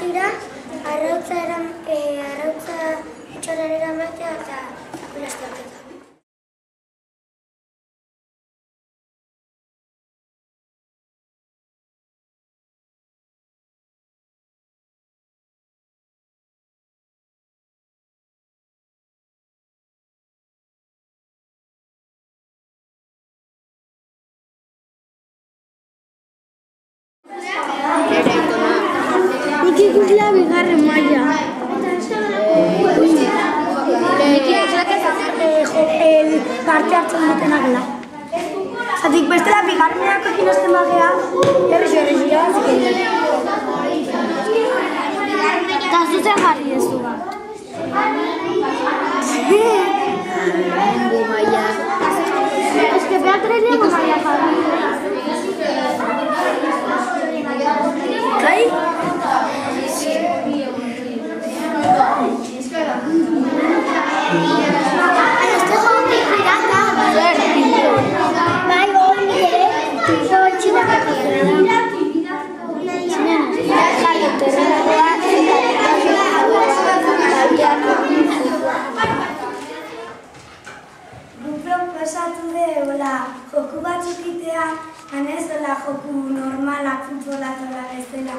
tira, arrautza itxorara eramatea eta lasterketa. Nik ikuslea bigarren maila. Parte hartzen dutenak la. Zatik bestela bigarreneako kinozten bagea, herri Eta zuzen jarri ez du. Lehenengo maila. Ez que Beatriz lehenengo maila jarri. Bai? Proposatu duela joku batzuk itea, hanez dola joku normalak futbolak dola bezala.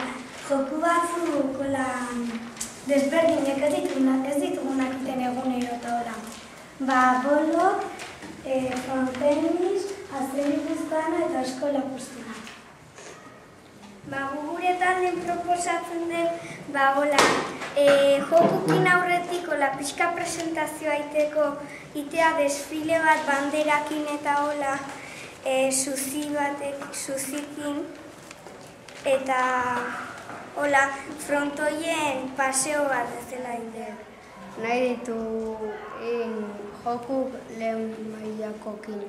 Joku batzuk desberdinek ez ditugunak iten egunero eta hola. Bolo, frontenis, aztenituzkana eta eskola guztiak. Gure talden proposatzen den, jokukin aurretik pixka presentazioa itea desfile bat banderakin eta hola suzikin eta hola frontoien paseo bat ezela itea. Nahi ditu jokuk lehen mailakokin.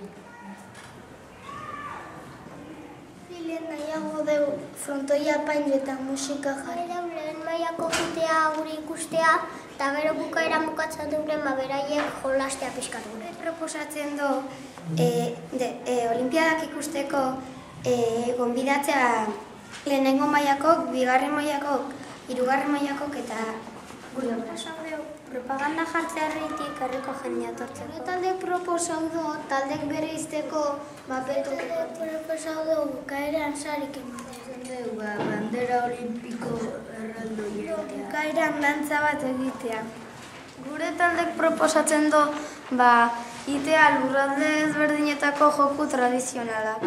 Lehen nahiago dugu frontoia painu eta musika jarri. Lehen mailako jitea gure ikustea, eta gero bukaeran bukatzen duren beraiek jolastea pixkat gure. Proposatzen du olimpiadak ikusteko gonbidatzea lehenengo mailakok, bigarren mailakok, hirugarren mailakok eta gure obra. Propaganda jartzearritik herriko jendea tortzeko. Taldek proposau du, taldek bere izteko bapetuk. Proposau du bukaeran sarik ematea. Bandera olimpiko erraldoia egitea. Bukaeran dantza bat egitea. Gure taldek proposatzen du, itea lurralde ezberdinetako joku tradizionalak.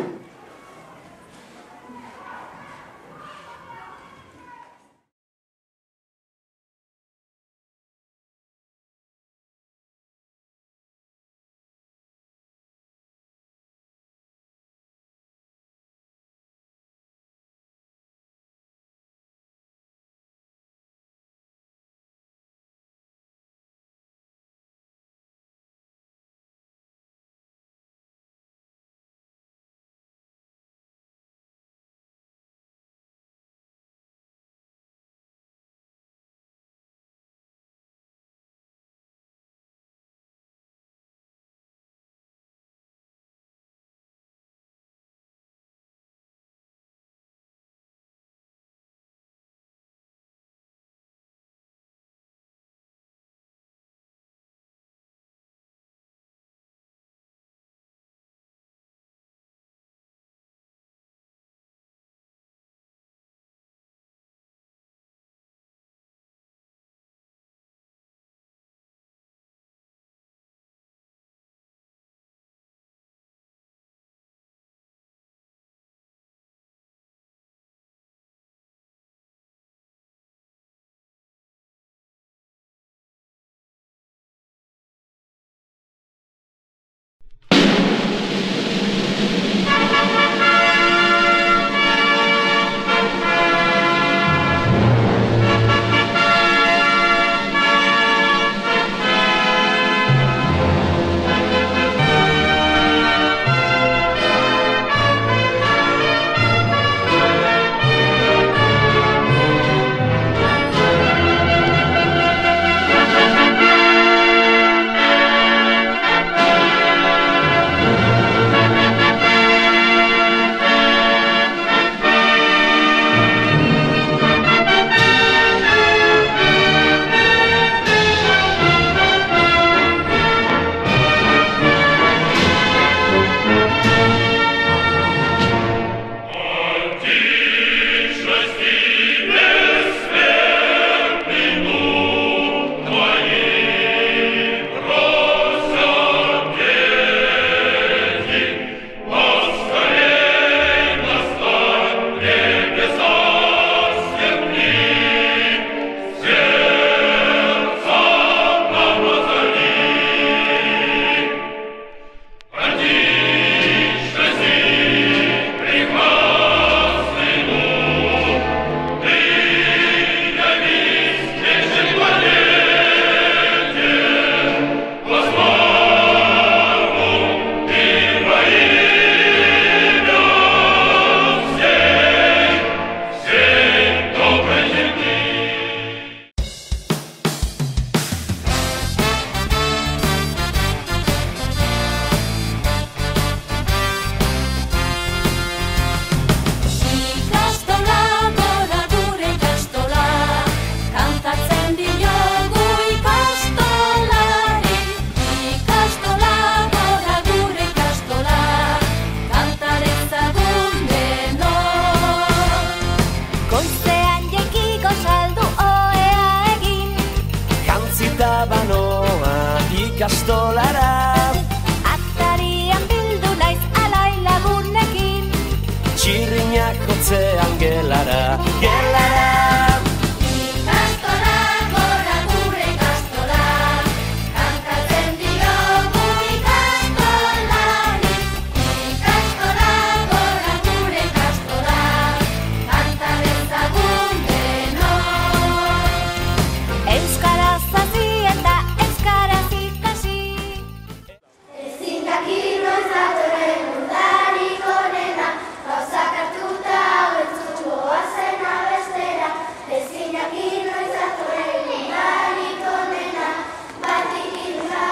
eskolara. Atarian bildu naiz alai lagunekin. Txirrinak jotzean gelara, gelara. Ikastola, gora gure ikastola. Kantatzen diogu ikastolari. Ikastola, gora gure ikastola. Kanta dezagun denok. Euskaraz hasi eta euskaraz ikasi. Ezin daki noiz datorren udarik onena, gauzak hartuta hau entzungo azen abestera. Ezin daki noiz datorren udarik onena, batik irra.